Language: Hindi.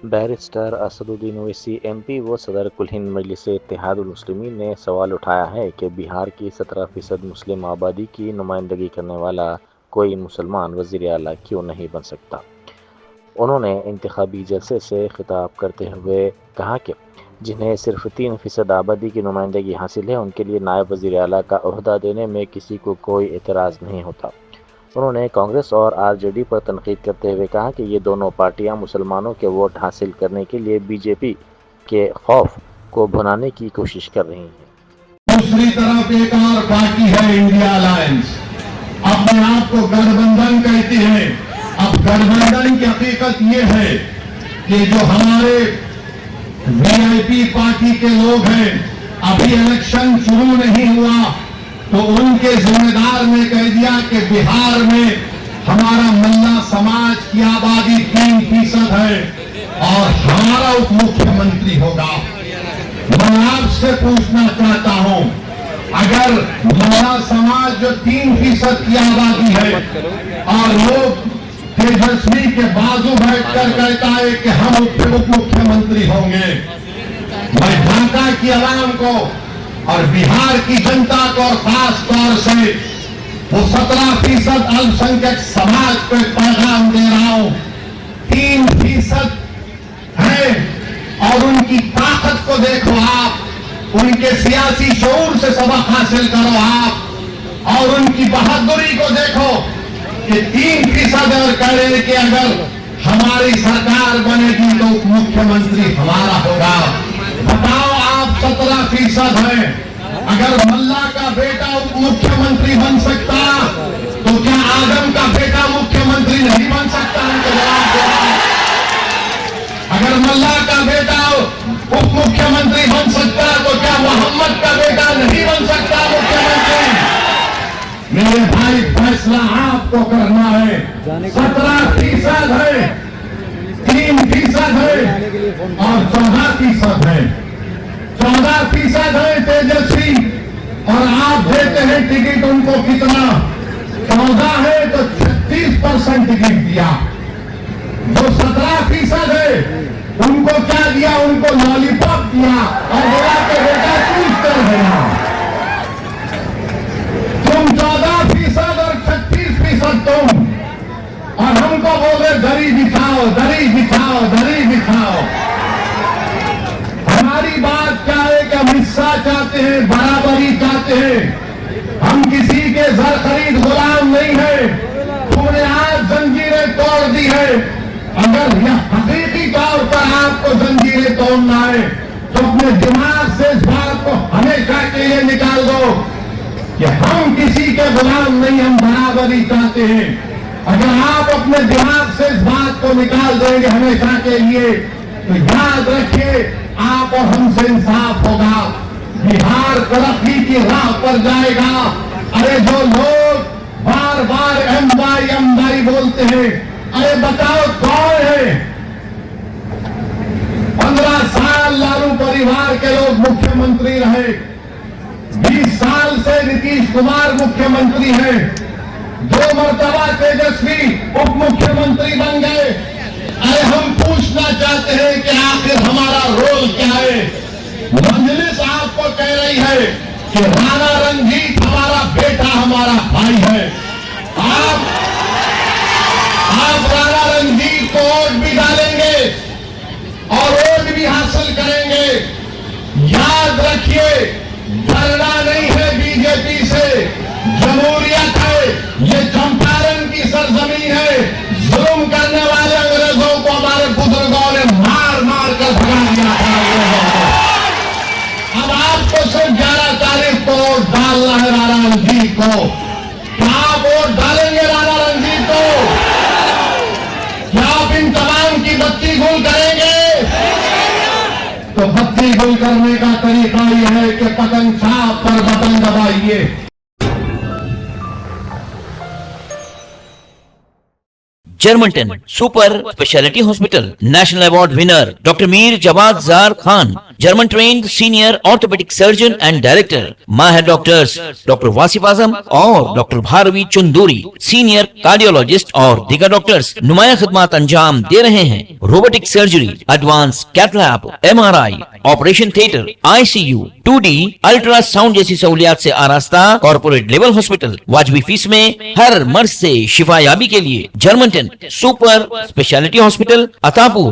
बैरिस्टर असदुद्दीन ओवैसी एमपी व सदर कुल हिंद मजलिस इत्तेहादुल मुस्लिमीन ने सवाल उठाया है कि बिहार की 17% मुस्लिम आबादी की नुमाइंदगी करने वाला कोई मुसलमान वज़ीर आला क्यों नहीं बन सकता। उन्होंने इंतखाबी जलसे से खिताब करते हुए कहा कि जिन्हें सिर्फ 3% आबादी की नुमाइंदगी हासिल है उनके लिए नायब वज़ीर आला का ओहदा देने में किसी को कोई एतराज़ नहीं होता। उन्होंने कांग्रेस और आरजेडी पर तनकीद करते हुए कहा कि ये दोनों पार्टियां मुसलमानों के वोट हासिल करने के लिए बीजेपी के खौफ को भुनाने की कोशिश कर रही हैं। दूसरी तरफ एक और पार्टी है इंडिया अलायंस, अपने आप को गठबंधन कहती है। अब गठबंधन की हकीकत ये है कि जो हमारे वीआईपी पार्टी के लोग हैं, अभी इलेक्शन शुरू नहीं हुआ तो उनके जिम्मेदार ने कह दिया कि बिहार में हमारा मल्ला समाज की आबादी 3% है और हमारा उप मुख्यमंत्री होगा। मैं आपसे पूछना चाहता हूं, अगर मल्ला समाज जो 3% की आबादी है और लोग तेजस्वी के बाजू बैठकर कहता है कि हम उप मुख्यमंत्री होंगे, मैं ढाका की आवाम को और बिहार की जनता को और खास तौर से वो 17% अल्पसंख्यक समाज को पैगाम दे रहा हूं। 3% है और उनकी ताकत को देखो आप, उनके सियासी शऊर से सबक हासिल करो आप और उनकी बहादुरी को देखो कि 3% और कह रहे कि अगर हमारी सरकार बनेगी तो उप मुख्यमंत्री हमारा होगा। बताओ आप 17% है, अगर मल्ला का बेटा उप मुख्यमंत्री बन सकता तो क्या आजम का बेटा मुख्यमंत्री नहीं बन सकता? उनको जवाब देना। अगर मल्ला का बेटा उप मुख्यमंत्री बन सकता तो क्या मोहम्मद का बेटा नहीं बन सकता मुख्यमंत्री? मेरे भाई, फैसला आपको करना है। 17% है, 3% है और 14% है। 14% है तेजस्वी और आप देते हैं टिकट उनको कितना? 14 है तो 36% टिकट दिया। जो 17% है उनको क्या दिया? उनको लॉलीपॉप दिया और बोला कि बेटा चूज कर देना। तुम 14% और 36% तुम, और हमको बोले दरी दिखाओ, दरी दिखाओ, दरी दिखाओ। हमारी बात क्या है कि हम हिस्सा चाहते हैं, बराबरी चाहते हैं। हम किसी के जर खरीद गुलाम नहीं है। तुमने आज जंजीरें तोड़ दी है, अगर यह हकीकी तौर पर आपको जंजीरें तोड़ना है तो अपने दिमाग से इस बात को हमेशा के लिए निकाल दो कि हम किसी के गुलाम नहीं, हम बराबरी चाहते हैं। अगर आप अपने दिमाग से इस बात को निकाल देंगे हमेशा के लिए तो याद रखिए आप और हमसे इंसाफ होगा। बिहार तरक्की की राह पर जाएगा। अरे जो लोग बार बार एमवाई बोलते हैं, अरे बताओ कौन है? 15 साल लालू परिवार के लोग मुख्यमंत्री रहे, 20 साल से नीतीश कुमार मुख्यमंत्री हैं, 2 मर्तबा तेजस्वी उप मुख्यमंत्री बन गए। अरे हम पूछना चाहते हैं कि आखिर हमारा रोल क्या है? मजलिस आपको कह रही है कि राणा रंजीत हमारा बेटा, हमारा भाई है। आप राणा रंजीत को वोट भी डालेंगे और वोट भी हासिल करेंगे। याद रखिए, डरना नहीं है बीजेपी से, जमहूरियत है, ये चंपारण की सरजमीन है। जुल्म करने वाले अंग्रेजों को हमारे बुजुर्गों ने मार मार कर भगा दिया था। अब आपको सिर्फ 11 तारीख को वोट डालना है राणा रंजीत को। क्या आप वोट डालेंगे राणा रंजीत को? क्या आप इन तमाम की बत्ती गुल करेंगे? तो बत्ती गुल करने का तरीका यह है कि पतंग छाप पर बटन दबाइए। Germanten super speciality hospital, national award winner doctor Mir Jawad Jar Khan, German trained senior orthopaedic surgeon and director, माहिर डॉक्टर्स डॉक्टर वासिफ आजम और doctor Bharvi Chanduri, senior cardiologist और दीगर डॉक्टर्स नुमाया खिदमत अंजाम दे रहे हैं। Robotic surgery, advance cath lab, MRI, operation theatre, ICU, 2D ultrasound जैसी सहूलियात से आरास्ता कॉर्पोरेट लेवल हॉस्पिटल। वाजबी फीस में हर मर्ज से शिफायाबी के लिए German 10 super speciality hospital, Attapur,